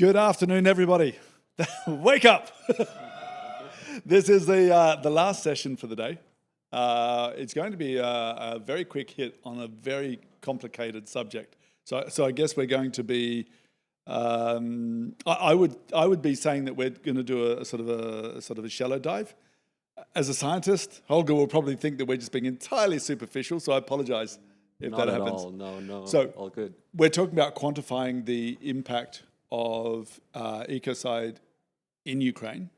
Good afternoon, everybody. Wake up! This is the last session for the day. It's going to be a very quick hit on a very complicated subject. So I guess we're going to be. I would be saying that we're going to do a sort of a shallow dive. As a scientist, Holger will probably think that we're just being entirely superficial. So I apologize if that happens. Not at all. No. So all good. We're talking about quantifying the impact of ecocide in Ukraine.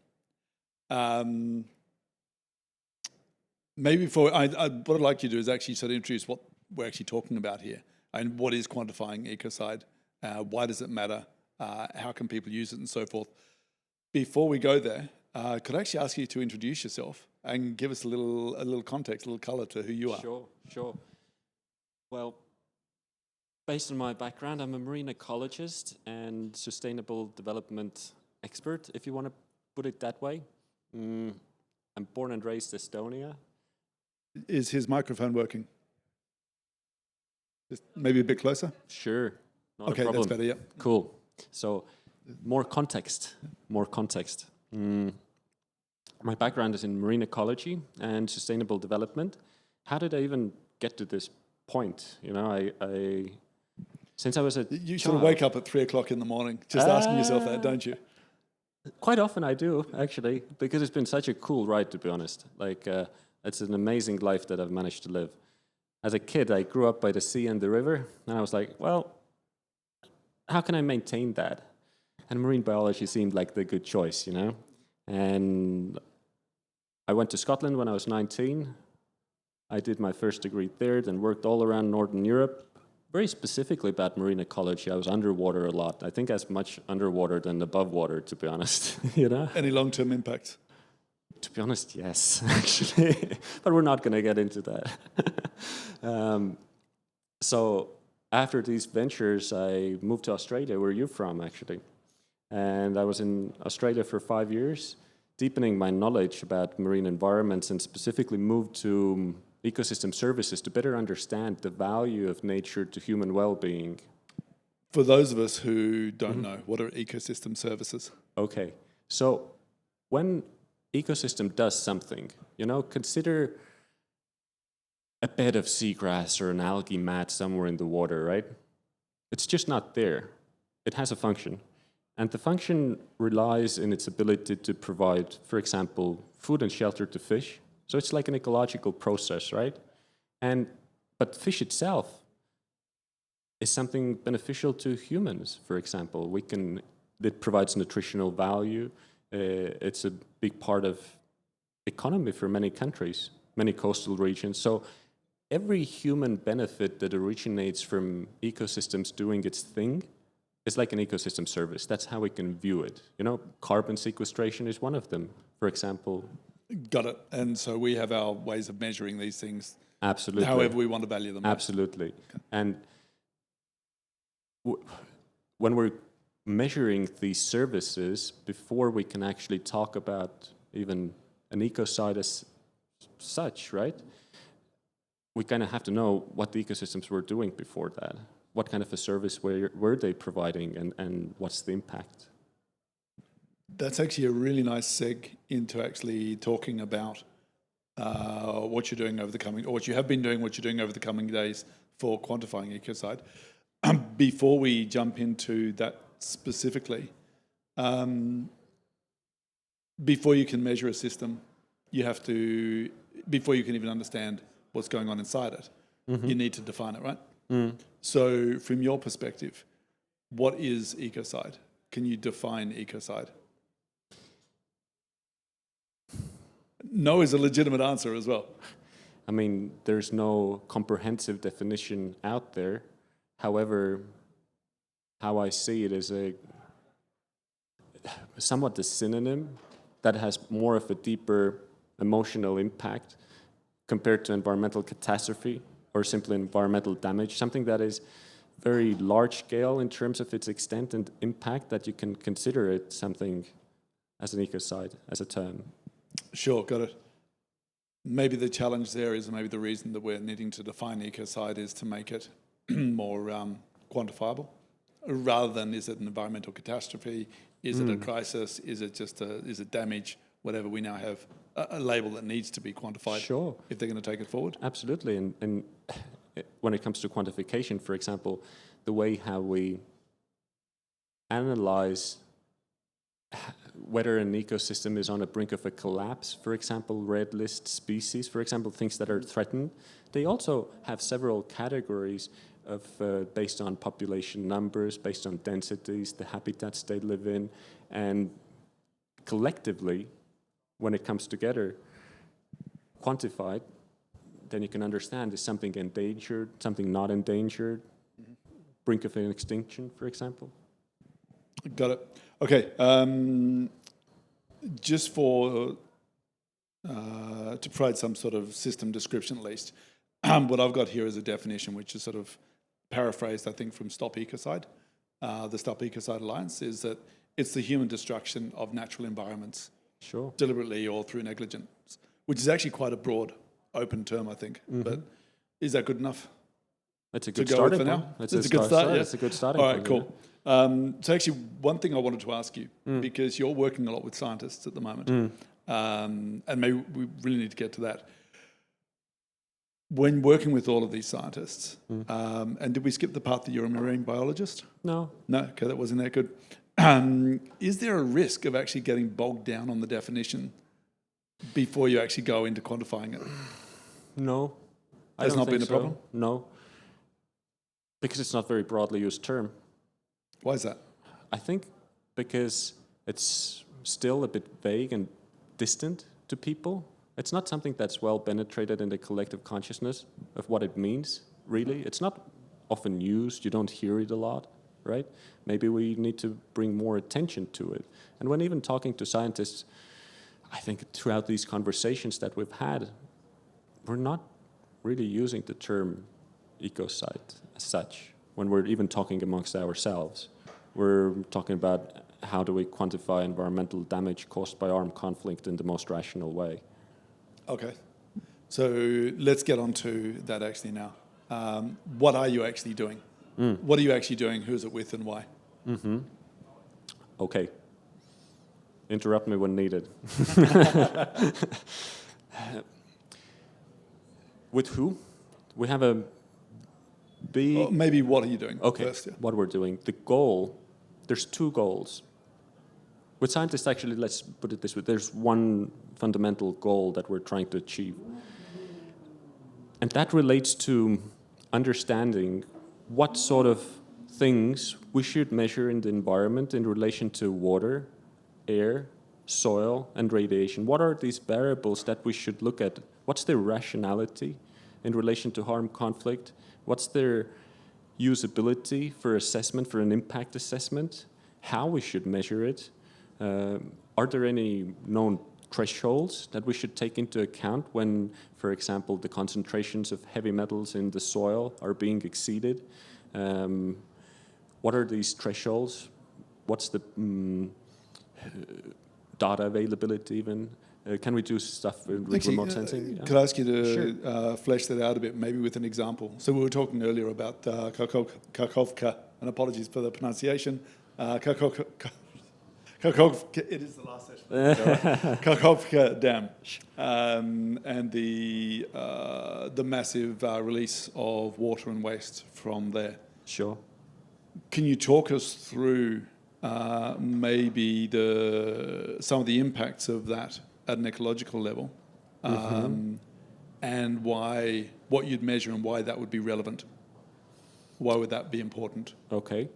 Maybe what I'd like you to do is actually sort of introduce what we're actually talking about here and what is quantifying ecocide, why does it matter, how can people use it, and so forth. Before we go there, could I actually ask you to introduce yourself and give us a little context, a little color to who you are? Sure. Well, based on my background, I'm a marine ecologist and sustainable development expert, if you want to put it that way. I'm born and raised Estonia. Is his microphone working? Just maybe a bit closer? Sure. Not Okay, a problem. that's better, yeah. Cool. So, more context. My background is in marine ecology and sustainable development. How did I even get to this point? You know, since I was a You child, sort of wake up at 3 o'clock in the morning just asking yourself that, don't you? Quite often I do, actually, because it's been such a cool ride, to be honest. It's an amazing life that I've managed to live. As a kid, I grew up by the sea and the river, and I was like, well, how can I maintain that? And marine biology seemed like the good choice, you know? And I went to Scotland when I was 19. I did my first degree there, then worked all around Northern Europe, very specifically about marine ecology. I was underwater a lot. I think as much underwater than above water, to be honest. You know? Any long-term impacts? To be honest, yes, actually. But we're not going to get into that. So after these ventures, I moved to Australia, where you're from, actually. And I was in Australia for 5 years, deepening my knowledge about marine environments, and specifically moved to ecosystem services to better understand the value of nature to human well-being. For those of us who don't know, what are ecosystem services? Okay, so when ecosystem does something, you know, consider a bed of seagrass or an algae mat somewhere in the water, right? It's just not there. It has a function. And the function relies in its ability to provide, for example, food and shelter to fish. So it's like an ecological process, right? But fish itself is something beneficial to humans, for example. It provides nutritional value. It's a big part of economy for many countries, many coastal regions. So every human benefit that originates from ecosystems doing its thing is like an ecosystem service. That's how we can view it. You know, carbon sequestration is one of them, for example. Got it. And so we have our ways of measuring these things. Absolutely. However we want to value them. Absolutely. Okay. And when we're measuring these services, before we can actually talk about even an ecocide as such, right? We kind of have to know what the ecosystems were doing before that. What kind of a service were they providing, and what's the impact? That's actually a really nice seg into actually talking about what you're doing over the coming, or what you have been doing, what you're doing over the coming days for quantifying ecocide. Before we jump into that specifically, before you can measure a system, before you can even understand what's going on inside it, you need to define it, right? So from your perspective, what is ecocide? Can you define ecocide? No is a legitimate answer as well. I mean, there's no comprehensive definition out there. However, how I see it is somewhat a synonym that has more of a deeper emotional impact compared to environmental catastrophe or simply environmental damage, something that is very large scale in terms of its extent and impact, that you can consider it something as an ecocide, as a term. Sure, got it. Maybe the challenge there is, maybe the reason that we're needing to define ecocide is to make it more quantifiable. rather than is it an environmental catastrophe, is it a crisis, is it damage, whatever. We now have a label that needs to be quantified Sure. if they're going to take it forward. Absolutely. And when it comes to quantification, for example, the way how we analyze whether an ecosystem is on the brink of a collapse, for example, red list species, for example, things that are threatened, they also have several categories of based on population numbers, based on densities, the habitats they live in, and collectively, when it comes together, quantified, then you can understand, is something endangered, something not endangered, brink of an extinction, for example? Got it. Okay. Just for to provide some sort of system description at least, what I've got here is a definition which is sort of paraphrased, I think, from Stop Ecocide. The Stop Ecocide Alliance is that it's the human destruction of natural environments, Sure. deliberately or through negligence, which is actually quite a broad, open term, I think. But is that good enough? That's a good go starting with for point. now? That's It's a good start, yeah. That's a good starting All right, point. cool. So actually, one thing I wanted to ask you, because you're working a lot with scientists at the moment, and maybe we really need to get to that. When working with all of these scientists, and did we skip the part that you're a marine biologist? No. No? Okay, that wasn't that good. Is there a risk of actually getting bogged down on the definition before you actually go into quantifying it? No. Has not been a problem? No. Because it's not a very broadly used term. Why is that? I think because it's still a bit vague and distant to people. It's not something that's well penetrated in the collective consciousness of what it means, really. It's not often used. You don't hear it a lot, right? Maybe we need to bring more attention to it. And when even talking to scientists, I think throughout these conversations that we've had, we're not really using the term ecocide as such. When we're even talking amongst ourselves, we're talking about how do we quantify environmental damage caused by armed conflict in the most rational way. Okay. So let's get on to that actually now. What are you actually doing? What are you actually doing? Who's it with and why? Okay. Interrupt me when needed. With who? We have a big... Or maybe what are you doing first? Yeah. What we're doing. The goal, there's two goals. With scientists, actually, let's put it this way, there's one fundamental goal that we're trying to achieve. And that relates to understanding what sort of things we should measure in the environment in relation to water, air, soil, and radiation. What are these variables that we should look at? What's their rationality in relation to harm conflict? What's their usability for assessment, for an impact assessment? How we should measure it? Are there any known thresholds that we should take into account when, for example, the concentrations of heavy metals in the soil are being exceeded? What are these thresholds? What's the data availability even? Can we do stuff with remote sensing? Could I ask you to flesh that out a bit, maybe with an example? So we were talking earlier about Kakhovka, and apologies for the pronunciation. Kakhovka, it is the last session. Kakhovka Dam, and the massive release of water and waste from there. Sure. Can you talk us through maybe some of the impacts of that at an ecological level, and what you'd measure and why that would be relevant? Why would that be important? Okay.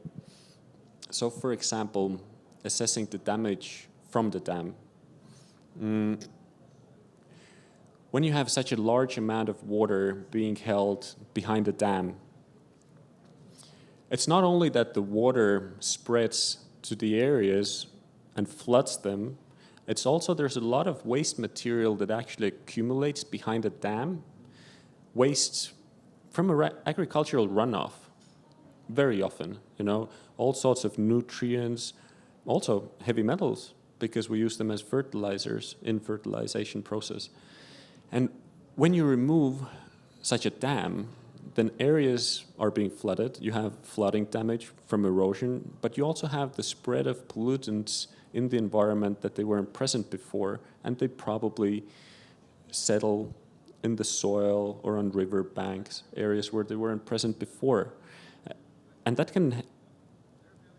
So, for example, assessing the damage from the dam. When you have such a large amount of water being held behind the dam, it's not only that the water spreads to the areas and floods them, it's also there's a lot of waste material that actually accumulates behind the dam, waste from agricultural runoff, very often, all sorts of nutrients, also heavy metals, because we use them as fertilizers in fertilization process. And when you remove such a dam, then areas are being flooded. You have flooding damage from erosion, but you also have the spread of pollutants in the environment that they weren't present before, and they probably settle in the soil or on river banks, areas where they weren't present before. And that can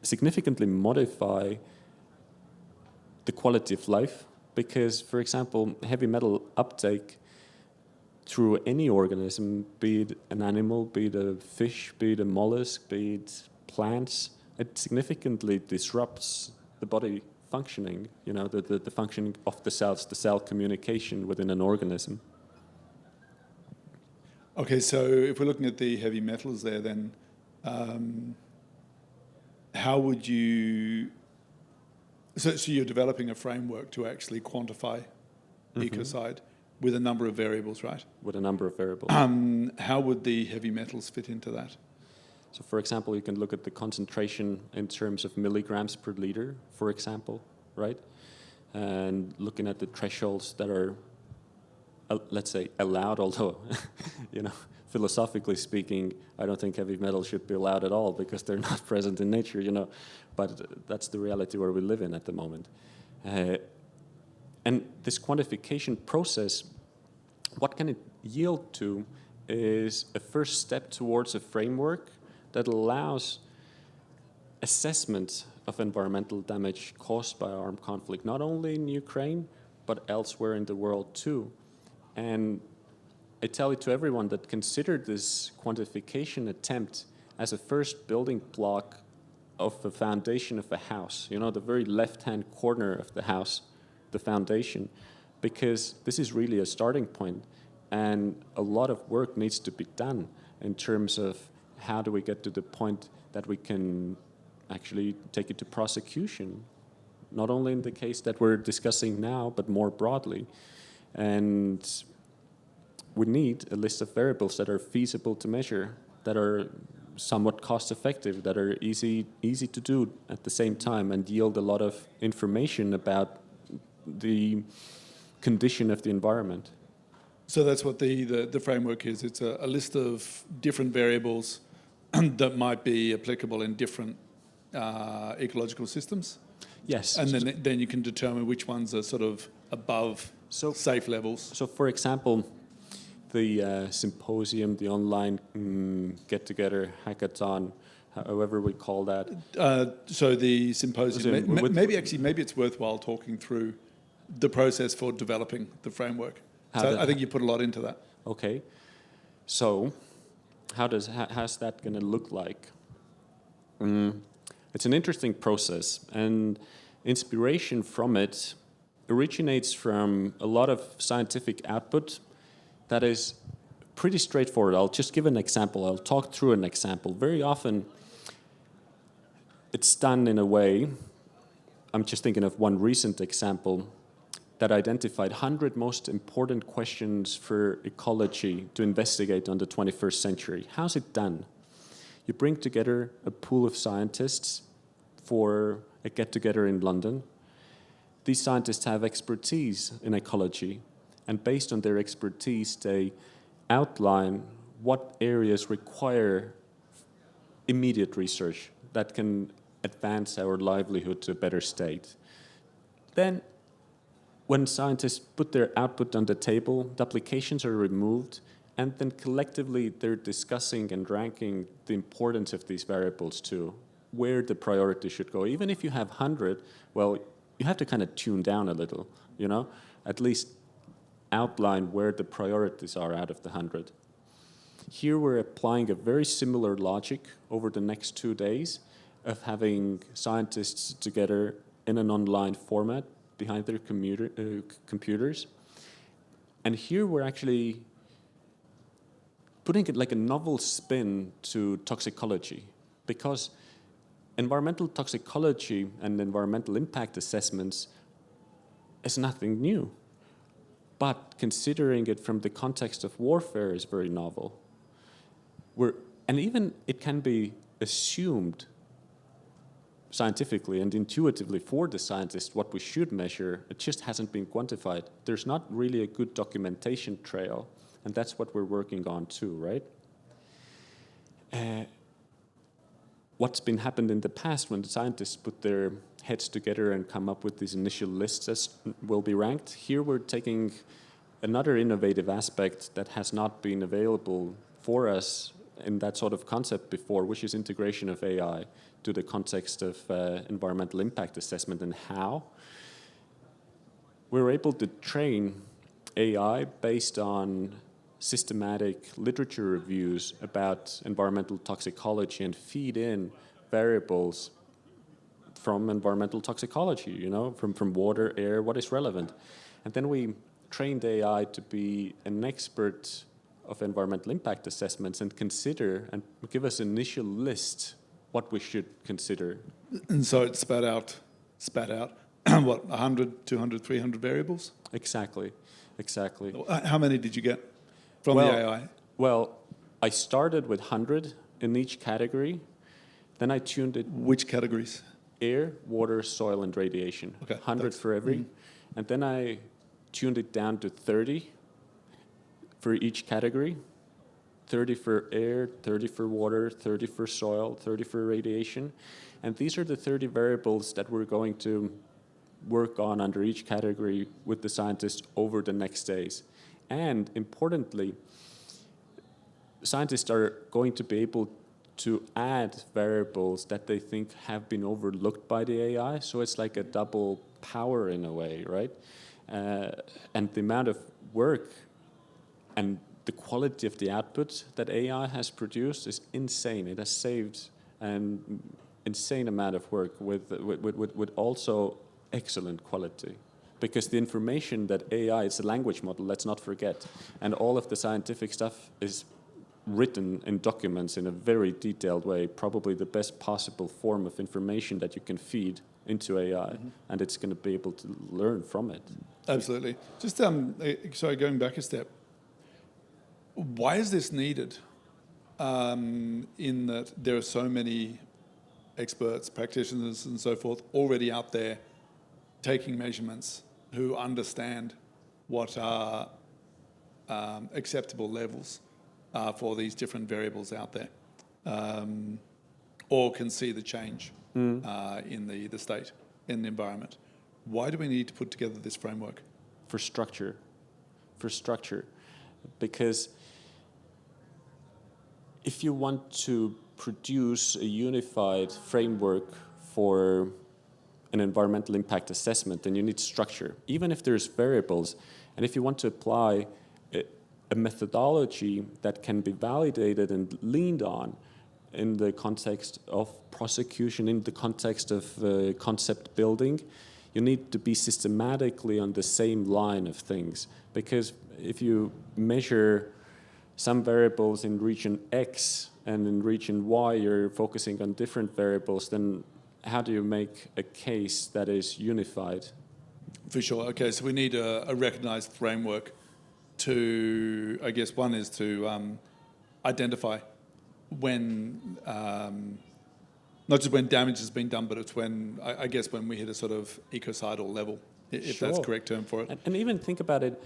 significantly modify the quality of life because, for example, heavy metal uptake through any organism, be it an animal, be it a fish, be it a mollusk, be it plants, it significantly disrupts the body functioning, the functioning of the cells, the cell communication within an organism. Okay, so if we're looking at the heavy metals there, then how would you... So you're developing a framework to actually quantify Ecocide with a number of variables, right? With a number of variables. How would the heavy metals fit into that? So, for example, you can look at the concentration in terms of milligrams per liter, for example, right? And looking at the thresholds that are, let's say, allowed, although, philosophically speaking, I don't think heavy metals should be allowed at all because they're not present in nature, but that's the reality where we live in at the moment. And this quantification process, what can it yield to is a first step towards a framework that allows assessment of environmental damage caused by armed conflict, not only in Ukraine, but elsewhere in the world too. And I tell it to everyone that consider this quantification attempt as a first building block of the foundation of a house, the very left-hand corner of the house, the foundation, because this is really a starting point, and a lot of work needs to be done in terms of how do we get to the point that we can actually take it to prosecution, not only in the case that we're discussing now, but more broadly. And we need a list of variables that are feasible to measure, that are somewhat cost-effective, that are easy to do at the same time, and yield a lot of information about the condition of the environment. So that's what the framework is. It's a list of different variables that might be applicable in different ecological systems. Yes. And then you can determine which ones are sort of above safe levels. So, for example, the symposium, the online get-together, hackathon, however we call that. So the symposium, maybe it's worthwhile talking through the process for developing the framework. I think you put a lot into that. Okay. So how's that going to look like? It's an interesting process, and inspiration from it originates from a lot of scientific output that is pretty straightforward. I'll just give an example. I'll talk through an example. Very often, it's done in a way, I'm just thinking of one recent example, that identified 100 most important questions for ecology to investigate on the 21st century. How's it done? You bring together a pool of scientists for a get-together in London. These scientists have expertise in ecology, and based on their expertise, they outline what areas require immediate research that can advance our livelihood to a better state. Then, when scientists put their output on the table, the applications are removed, and then collectively they're discussing and ranking the importance of these variables too, where the priority should go. Even if you have 100, well, you have to kind of tune down a little, at least outline where the priorities are out of the 100. Here we're applying a very similar logic over the next 2 days of having scientists together in an online format behind their computers. And here we're actually putting it like a novel spin to toxicology, because environmental toxicology and environmental impact assessments is nothing new. But considering it from the context of warfare is very novel. And even it can be assumed scientifically and intuitively for the scientist what we should measure. It just hasn't been quantified. There's not really a good documentation trail, and that's what we're working on too, right? what's been happened in the past when the scientists put their heads together and come up with these initial lists as will be ranked. Here we're taking another innovative aspect that has not been available for us in that sort of concept before, which is integration of AI to the context of environmental impact assessment, and how we're able to train AI based on systematic literature reviews about environmental toxicology and feed in variables from environmental toxicology, you know, from water, air, what is relevant. And then we trained AI to be an expert of environmental impact assessments and consider and give us an initial list what we should consider. And so it spat out, what, 100, 200, 300 variables? Exactly. How many did you get from the AI? Well, I started with 100 in each category. Then I tuned it. Which categories? Air, water, soil, and radiation. Okay, 100 for every. And then I tuned it down to 30 for each category. 30 for air, 30 for water, 30 for soil, 30 for radiation. And these are the 30 variables that we're going to work on under each category with the scientists over the next days. And importantly, scientists are going to be able to add variables that they think have been overlooked by the AI. So it's like a double power in a way, right? And the amount of work and the quality of the output that AI has produced is insane. It has saved an insane amount of work with also excellent quality. Because the information that AI is a language model, let's not forget, and all of the scientific stuff is written in documents in a very detailed way, probably the best possible form of information that you can feed into AI, and it's going to be able to learn from it. Absolutely. Just sorry, going back a step. Why is this needed? In that there are so many experts, practitioners, and so forth already out there taking measurements who understand what are acceptable levels for these different variables out there, or can see the change in the state, in the environment. Why do we need to put together this framework? For structure. Because if you want to produce a unified framework for an environmental impact assessment, then you need structure, even if there's variables. And if you want to apply a methodology that can be validated and leaned on in the context of prosecution, in the context of concept building, you need to be systematically on the same line of things. Because if you measure some variables in region X and in region Y, you're focusing on different variables, then how do you make a case that is unified? For sure. Okay, so we need a recognized framework to, I guess, one is to identify when, not just when damage has been done, but it's when, I guess, when we hit a sort of ecocidal level, if that's the correct term for it. And even think about it,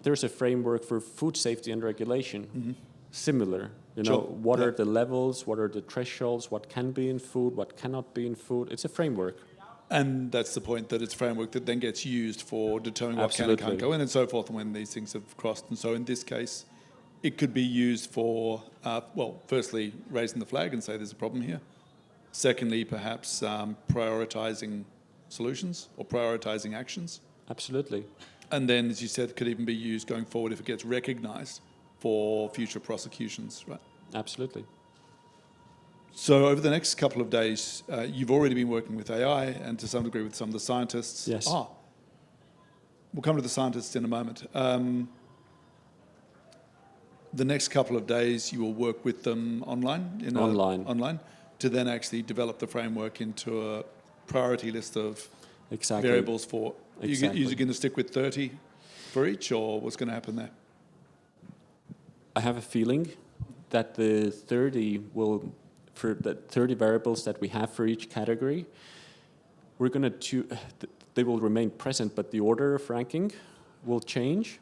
there's a framework for food safety and regulation, similar. You know, what are the levels, what are the thresholds, what can be in food, what cannot be in food. It's a framework. And that's the point, that it's a framework that then gets used for determining what can and can't go in and so forth, and when these things have crossed. And so in this case, it could be used for, firstly, raising the flag and say there's a problem here. Secondly, perhaps prioritizing solutions or prioritizing actions. Absolutely. And then, as you said, could even be used going forward if it gets recognized for future prosecutions, right? Absolutely. So over the next couple of days, you've already been working with AI and to some degree with some of the scientists. Yes. We'll come to the scientists in a moment. The next couple of days, you will work with them online? Online, to then actually develop the framework into a priority list of variables for... Exactly. You're going to stick with 30 for each, or what's going to happen there? I have a feeling that the 30 will... For the 30 variables that we have for each category, we're going to they will remain present, but the order of ranking will change.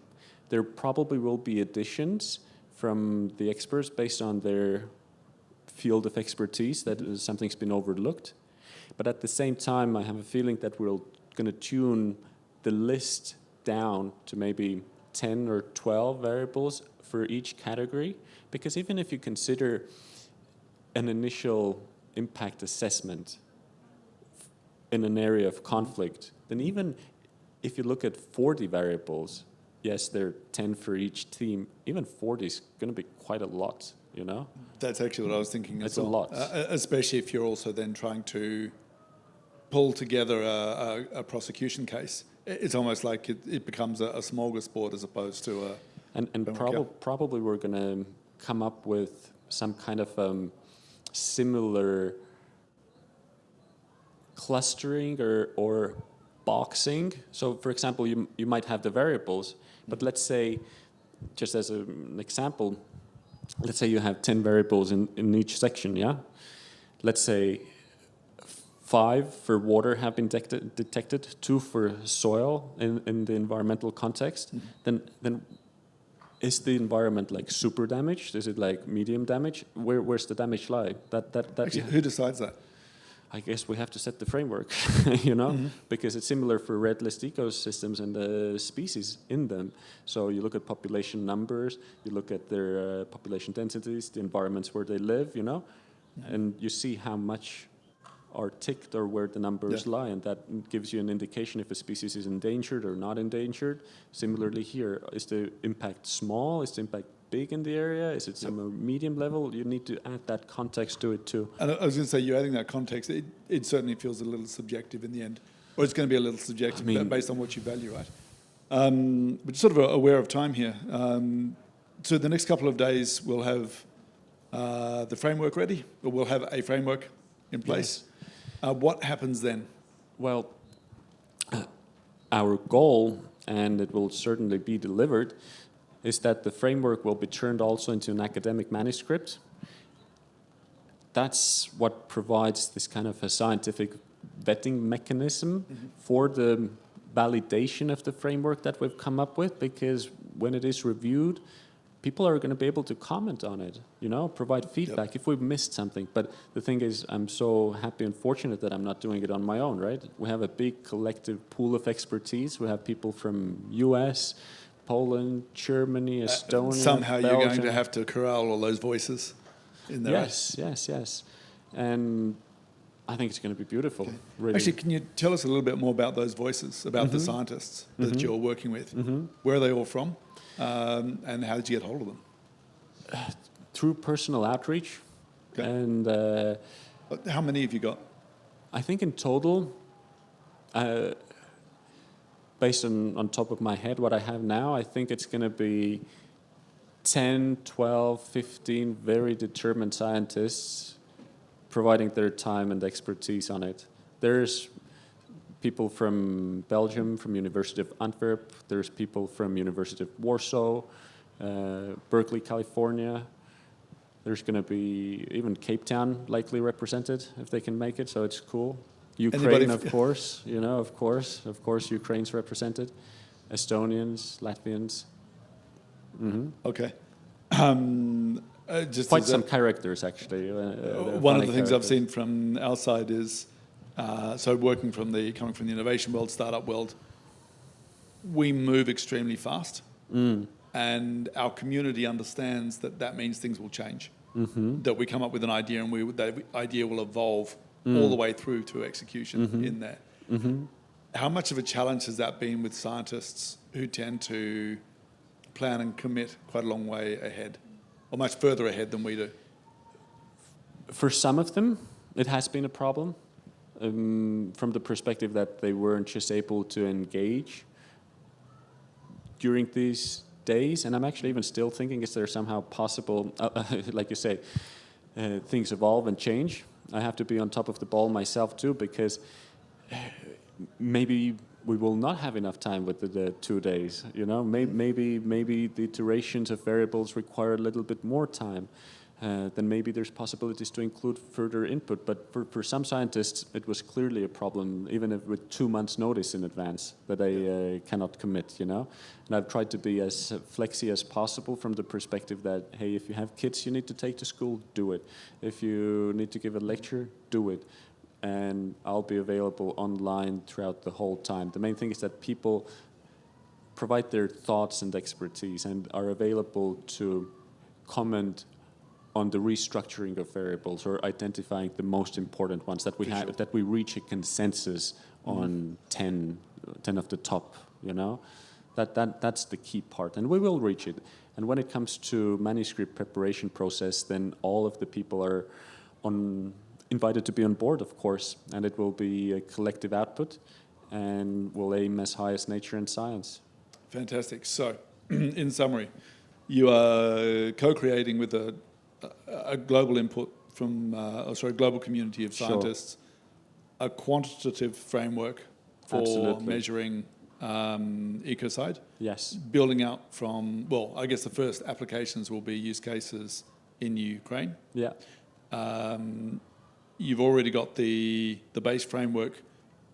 There probably will be additions from the experts based on their field of expertise, that something's been overlooked. But at the same time, I have a feeling that we're going to tune the list down to maybe 10 or 12 variables for each category. Because even if you consider an initial impact assessment in an area of conflict, then even if you look at 40 variables, yes, there are 10 for each team, even 40 is going to be quite a lot, you know? That's actually what I was thinking as well. well. It's a lot. Especially if you're also then trying to pull together a prosecution case. It's almost like it becomes a smorgasbord as opposed to a... And probably we're going to come up with some kind of similar clustering or boxing. So, for example, you might have the variables, but let's say, just as an example, let's say you have 10 variables in each section, yeah? Let's say 5 for water have been detected, 2 for soil in the environmental context. Then is the environment like super damaged? Is it like medium damage? Where's the damage lie? Actually, who decides that? I guess we have to set the framework, you know, because it's similar for red list ecosystems and the species in them. So you look at population numbers, you look at their population densities, the environments where they live, you know, and you see how much are ticked or where the numbers lie, and that gives you an indication if a species is endangered or not endangered. Similarly here, is the impact small? Is the impact big in the area? Is it some medium level? You need to add that context to it too. And I was going to say, you're adding that context. It certainly feels a little subjective in the end, or it's going to be a little subjective based on what you value, right? But sort of aware of time here. So the next couple of days, we'll have the framework ready, or we'll have a framework in place. Yes. What happens then? Well, our goal, and it will certainly be delivered, is that the framework will be turned also into an academic manuscript. That's what provides this kind of a scientific vetting mechanism for the validation of the framework that we've come up with, because when it is reviewed, people are going to be able to comment on it, you know, provide feedback if we've missed something. But the thing is, I'm so happy and fortunate that I'm not doing it on my own, right? We have a big collective pool of expertise. We have people from US, Poland, Germany, Estonia, somehow Belgium. You're going to have to corral all those voices in there. Yes. And I think it's going to be beautiful. Okay. Really. Actually, can you tell us a little bit more about those voices, about the scientists that you're working with? Where are they all from? And how did you get hold of them? Through personal outreach. Okay. And how many have you got? I think in total, based on top of my head, what I have now, I think it's going to be 10, 12, 15 very determined scientists providing their time and expertise on it. There's people from Belgium, from University of Antwerp. There's people from University of Warsaw, Berkeley, California. There's going to be even Cape Town likely represented if they can make it, so it's cool. Ukraine, of course, you know, of course, Ukraine's represented. Estonians, Latvians. Okay. Just quite some characters, actually. One of the things I've seen from our side is, so coming from the innovation world, startup world, we move extremely fast, and our community understands that means things will change. That we come up with an idea, and that idea will evolve all the way through to execution in there. How much of a challenge has that been with scientists who tend to plan and commit quite a long way ahead, or much further ahead than we do? For some of them, it has been a problem. From the perspective that they weren't just able to engage during these days. And I'm actually even still thinking, is there somehow possible, like you say, things evolve and change. I have to be on top of the ball myself too, because maybe we will not have enough time with the 2 days, you know, maybe the iterations of variables require a little bit more time. then maybe there's possibilities to include further input. But for some scientists, it was clearly a problem, even if with 2 months' notice in advance, that they cannot commit, you know. And I've tried to be as flexy as possible from the perspective that, hey, if you have kids you need to take to school, do it. If you need to give a lecture, do it. And I'll be available online throughout the whole time. The main thing is that people provide their thoughts and expertise and are available to comment on the restructuring of variables or identifying the most important ones that we have, that we reach a consensus on 10 of the top, you know. That's the key part, and we will reach it. And when it comes to manuscript preparation process, then all of the people are invited to be on board, of course, and it will be a collective output and will aim as high as nature and science. Fantastic. So, in summary, you are co-creating with a global input from, global community of scientists, a quantitative framework for measuring Ecocide. Yes. Building out from, well, I guess the first applications will be use cases in Ukraine. Yeah. You've already got the base framework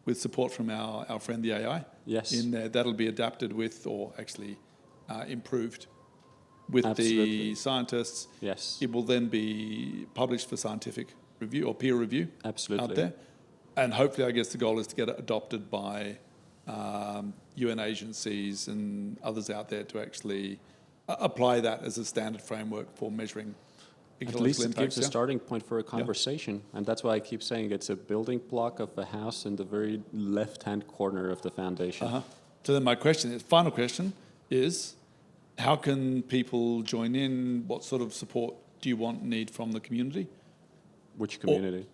with support from our friend the AI. Yes. In there, that'll be adapted with, or actually improved with Absolutely. the scientists. Yes. It will then be published for scientific review or peer review. Absolutely. Out there. And hopefully, I guess the goal is to get it adopted by UN agencies and others out there to actually apply that as a standard framework for measuring at least it gives a starting point for a conversation. And that's why I keep saying it's a building block of a house in the very left-hand corner of the foundation. So then my final question is, how can people join in? What sort of support do you need from the community? Which community?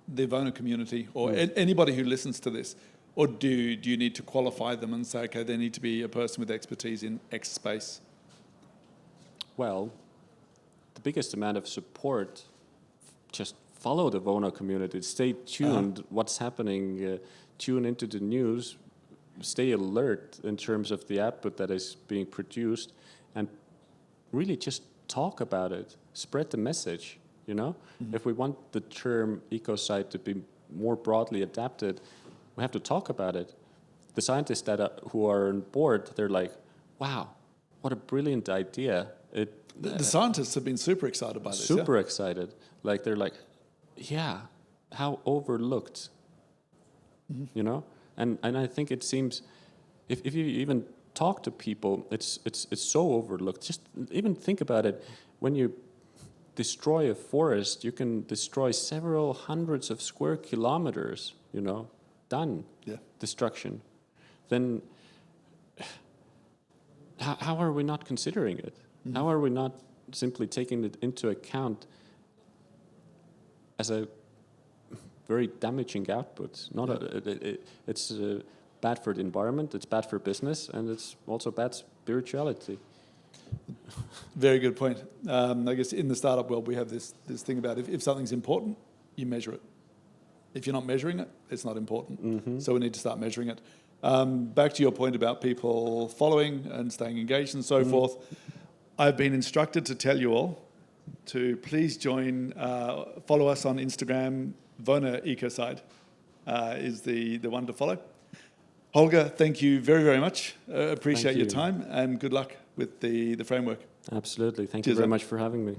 The Vona community, or anybody who listens to this. Or do you need to qualify them and say, okay, they need to be a person with expertise in X space? Well, the biggest amount of support, just follow the Vona community. Stay tuned. What's happening? Tune into the news. Stay alert in terms of the output that is being produced, and really just talk about it. Spread the message. You know, if we want the term ecocide to be more broadly adapted, we have to talk about it. The scientists who are on board, they're like, "Wow, what a brilliant idea!" The scientists have been super excited by this. Super excited. Like they're like, "Yeah, how overlooked." You know, and I think it seems, if you even talk to people, it's so overlooked. Just even think about it. When you destroy a forest, you can destroy several hundreds of square kilometers, you know, done. Yeah. Destruction. Then how are we not considering it? How are we not simply taking it into account as a very damaging output? It's bad for the environment, it's bad for business, and it's also bad spirituality. Very good point. I guess in the startup world, we have this thing about if something's important, you measure it. If you're not measuring it, it's not important. So we need to start measuring it. Back to your point about people following and staying engaged and so forth, I've been instructed to tell you all to please follow us on Instagram. Vona Ecocide is the one to follow. Holger, thank you very, very much. Appreciate your time and good luck with the framework. Absolutely. Thank you very much for having me.